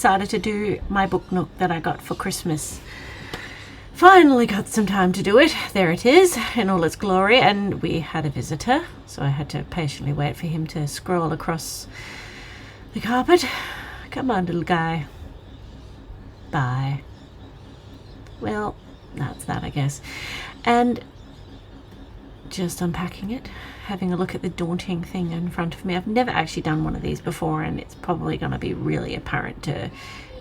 decided to do my book nook that I got for Christmas. Finally got some time to do it. There it is in all its glory, and we had a visitor, so I had to patiently wait for him to scroll across the carpet. Come on, little guy. Bye. Well, that's that, I guess. And just unpacking it, having a look at the daunting thing in front of me. I've never actually done one of these before, and it's probably going to be really apparent to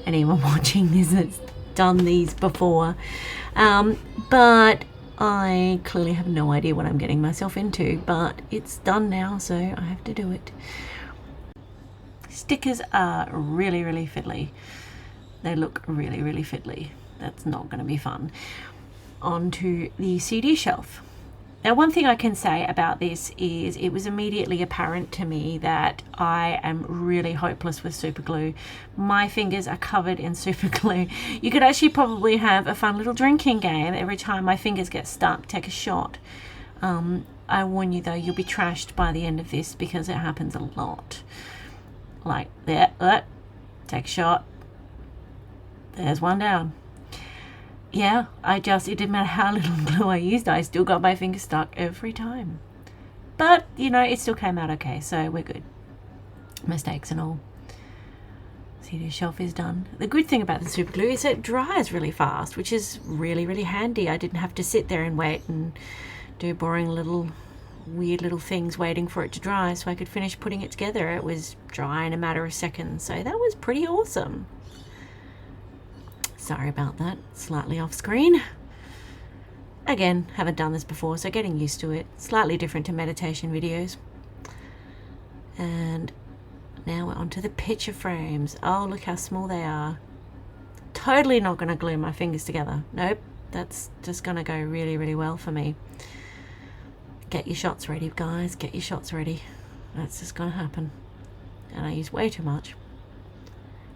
anyone watching this that's done these before. But I clearly have no idea what I'm getting myself into, but it's done now, so I have to do it. Stickers are really, really fiddly. They look really, really fiddly. That's not going to be fun. Onto the CD shelf. Now, one thing I can say about this is it was immediately apparent to me that I am really hopeless with super glue. My fingers are covered in super glue. You could actually probably have a fun little drinking game. Every time my fingers get stuck, take a shot. I warn you though, you'll be trashed by the end of this because it happens a lot. Like there, take a shot. There's one down. Yeah, it didn't matter how little glue I used, I still got my fingers stuck every time. But, it still came out okay, so we're good. Mistakes and all. See, the shelf is done. The good thing about the super glue is it dries really fast, which is really, really handy. I didn't have to sit there and wait and do boring weird little things waiting for it to dry so I could finish putting it together. It was dry in a matter of seconds, so that was pretty awesome. Sorry about that, slightly off screen. Again, haven't done this before, so getting used to it. Slightly different to meditation videos. And now we're onto the picture frames. Oh, look how small they are. Totally not going to glue my fingers together. Nope, that's just going to go really, really well for me. Get your shots ready, guys. Get your shots ready. That's just going to happen. And I use way too much.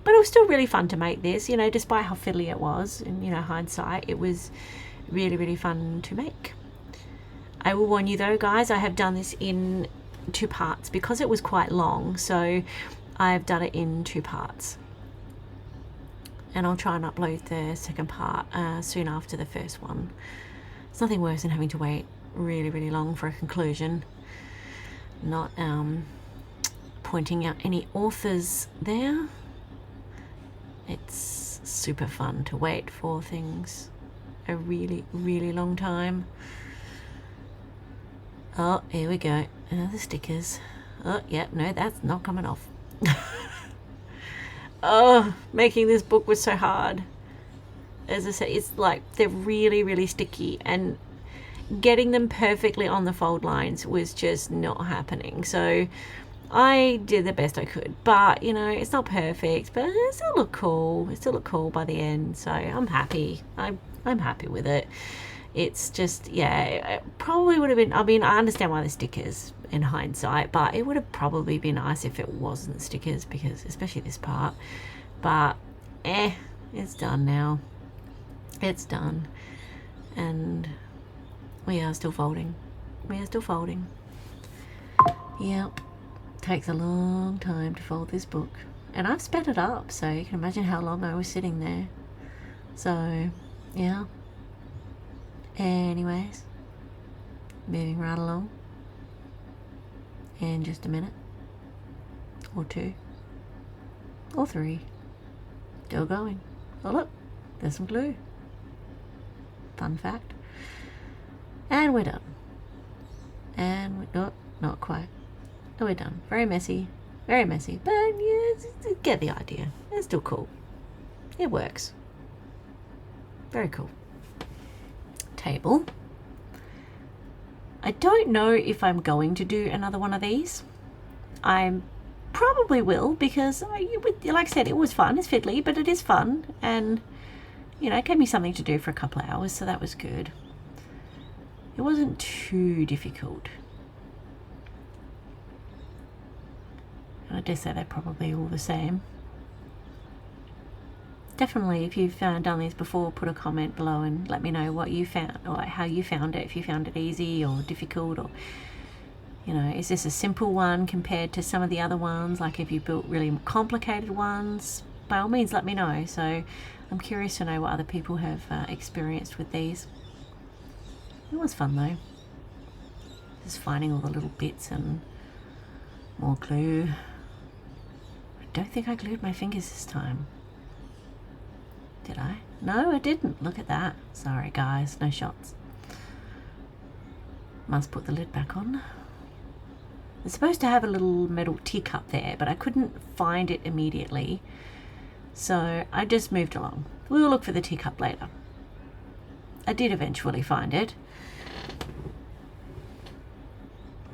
But it was still really fun to make this, despite how fiddly it was. In, hindsight, it was really, really fun to make. I will warn you though, guys, I have done this in 2 parts because it was quite long. So I've done it in 2 parts. And I'll try and upload the second part soon after the first one. It's nothing worse than having to wait really, really long for a conclusion. Not pointing out any authors there. It's super fun to wait for things a really, really long time. Oh, here we go. Another stickers. Oh, yeah, no, that's not coming off. Oh, making this book was so hard. As I said, it's like they're really, really sticky, and getting them perfectly on the fold lines was just not happening. So I did the best I could, but it's not perfect, but it still looked cool. It still looked cool by the end, so I'm happy. I'm happy with it. It's just, yeah, it probably would have been, I understand why the stickers in hindsight, but it would have probably been nice if it wasn't stickers, because especially this part. But it's done now. It's done, and we are still folding. Yep. Takes a long time to fold this book, and I've sped it up, so you can imagine how long I was sitting there. So yeah, anyways, moving right along. In just a minute or 2 or 3, still going. Oh look, there's some glue. Fun fact. And we're done. And not quite. Oh, we're done. Very messy, but yeah, get the idea. It's still cool. It works. Very cool. Table. I don't know if I'm going to do another one of these. I probably will, because like I said, it was fun. It's fiddly, but it is fun, and it gave me something to do for a couple of hours, so that was good. It wasn't too difficult. I dare say they're probably all the same. Definitely, if you've done these before, put a comment below and let me know what you found, or how you found it, if you found it easy or difficult, or is this a simple one compared to some of the other ones? Like, if you built really complicated ones, by all means let me know. So I'm curious to know what other people have experienced with these. It was fun though, just finding all the little bits and more glue. I don't think I glued my fingers this time. Did I? No, I didn't. Look at that. Sorry guys, no shots. Must put the lid back on. It's supposed to have a little metal teacup there, but I couldn't find it immediately, so I just moved along. We'll look for the teacup later. I did eventually find it,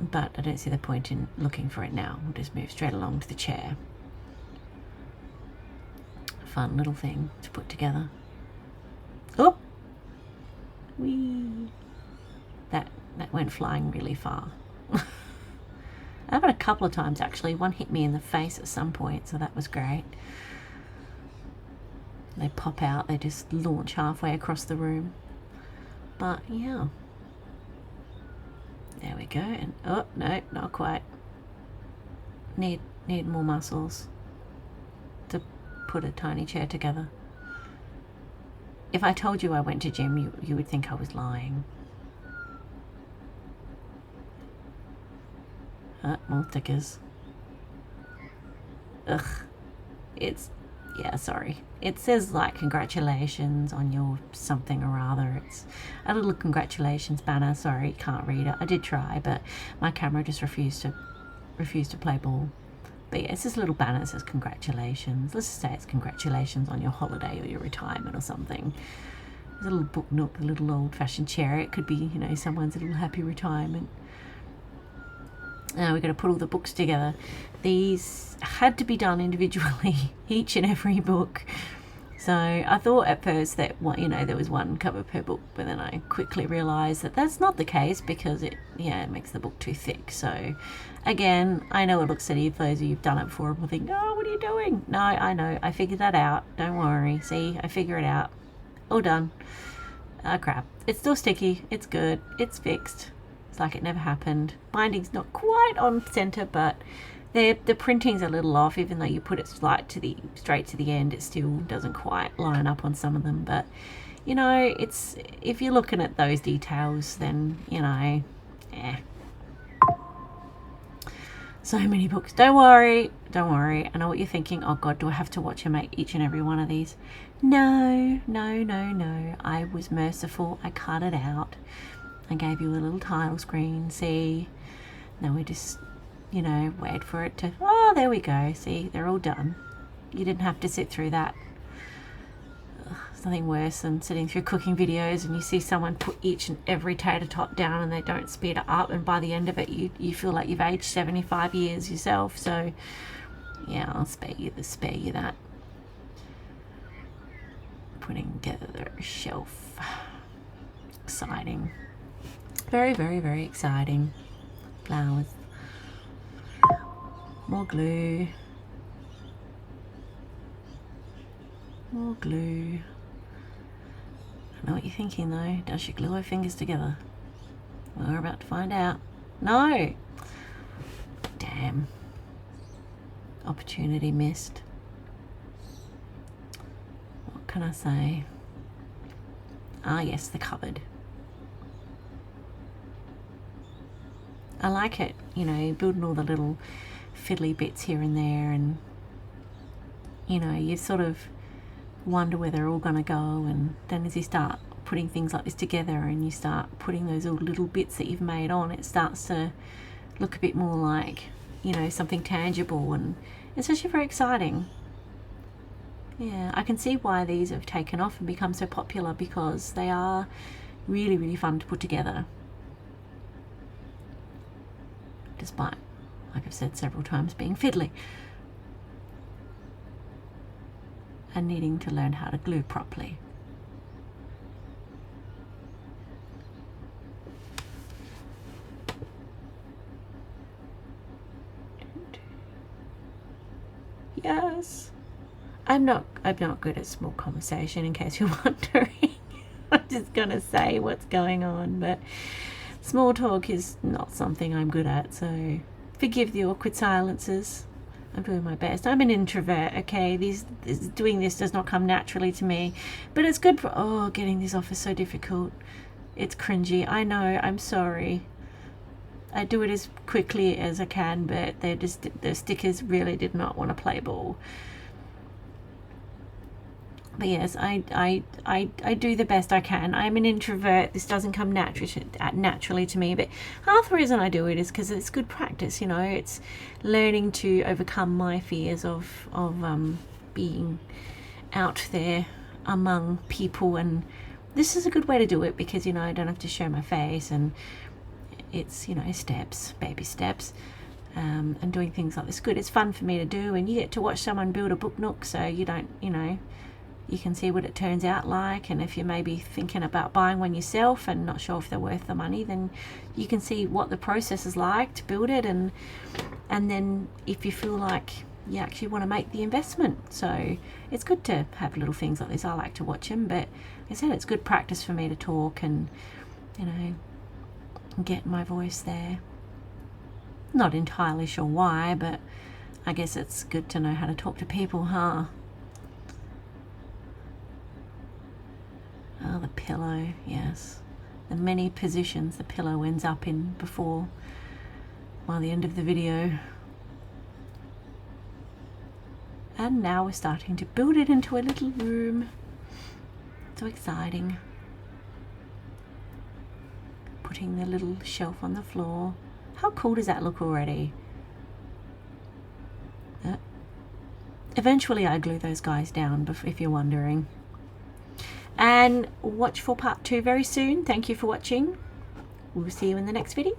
but I don't see the point in looking for it now. We'll just move straight along to the chair. Fun little thing to put together. Oh! Whee! That went flying really far. Happened a couple of times actually. One hit me in the face at some point, so that was great. They pop out, they just launch halfway across the room. But yeah. There we go. And oh no, not quite. Need more muscles to put a tiny chair together. If I told you I went to gym, you would think I was lying. More stickers. Ugh. Yeah, sorry. It says like congratulations on your something or other. It's a little congratulations banner. Sorry, can't read it. I did try, but my camera just refused to play ball. But yeah, it's this little banner that says congratulations. Let's just say it's congratulations on your holiday or your retirement or something. There's a little book nook, a little old-fashioned chair. It could be, you know, someone's little happy retirement. Now we're going to put all the books together. These had to be done individually, each and every book. So I thought at first that, you know, there was one cover per book, but then I quickly realised that that's not the case because it makes the book too thick. So again, I know it looks silly for those of you who've done it before and will think, oh, what are you doing? No, I know, I figured that out. Don't worry. See, I figure it out. All done. Oh crap. It's still sticky. It's good. It's fixed. It's like it never happened. Binding's not quite on center, but the printing's a little off. Even though you put it straight to the end, it still doesn't quite line up on some of them. But you know, it's, if you're looking at those details, then you know, so many books. Don't worry. I know what you're thinking. Oh God, do I have to watch her make each and every one of these? No. I was merciful. I cut it out. I gave you a little title screen, see? Now we just, you know, wait for it to, oh, there we go. See, they're all done. You didn't have to sit through that. There's nothing worse than sitting through cooking videos and you see someone put each and every tater tot down and they don't speed it up, and by the end of it you feel like you've aged 75 years yourself. So yeah, I'll spare you that. Putting together a shelf. Exciting. Very, very, very exciting. Flowers. More glue. More glue. I know what you're thinking though. Does she glue her fingers together? We're about to find out. No! Damn. Opportunity missed. What can I say? Ah yes, the cupboard. I like it, you know, building all the little fiddly bits here and there, and you know, you sort of wonder where they're all going to go, and then as you start putting things like this together and you start putting those little bits that you've made on, it starts to look a bit more like, you know, something tangible, and it's actually very exciting. Yeah, I can see why these have taken off and become so popular, because they are really, really fun to put together. Despite, like I've said several times, being fiddly and needing to learn how to glue properly. Yes, I'm not good at small conversation, in case you're wondering. I'm just gonna say what's going on, but small talk is not something I'm good at, so forgive the awkward silences. I'm doing my best. I'm an introvert, okay? Doing this does not come naturally to me, but it's good for, oh, getting this off is so difficult. It's cringy. I know, I'm sorry. I do it as quickly as I can, but the stickers really did not want to play ball. But yes, I do the best I can. I'm an introvert. This doesn't come naturally to me, but half the reason I do it is because it's good practice, you know. It's learning to overcome my fears of being out there among people, and this is a good way to do it because, you know, I don't have to show my face, and it's, you know, baby steps, and doing things like this good. It's fun for me to do, and you get to watch someone build a book nook, so you don't, you know, you can see what it turns out like, and if you're maybe thinking about buying one yourself and not sure if they're worth the money, then you can see what the process is like to build it, and then if you feel like you actually want to make the investment. So it's good to have little things like this. I like to watch them, but like I said, it's good practice for me to talk and, you know, get my voice there. Not entirely sure why, but I guess it's good to know how to talk to people, huh? Oh, the pillow, yes. The many positions the pillow ends up in by the end of the video. And now we're starting to build it into a little room. So exciting. Putting the little shelf on the floor. How cool does that look already? Eventually I glue those guys down, if you're wondering. And watch for part 2 very soon. Thank you for watching. We'll see you in the next video.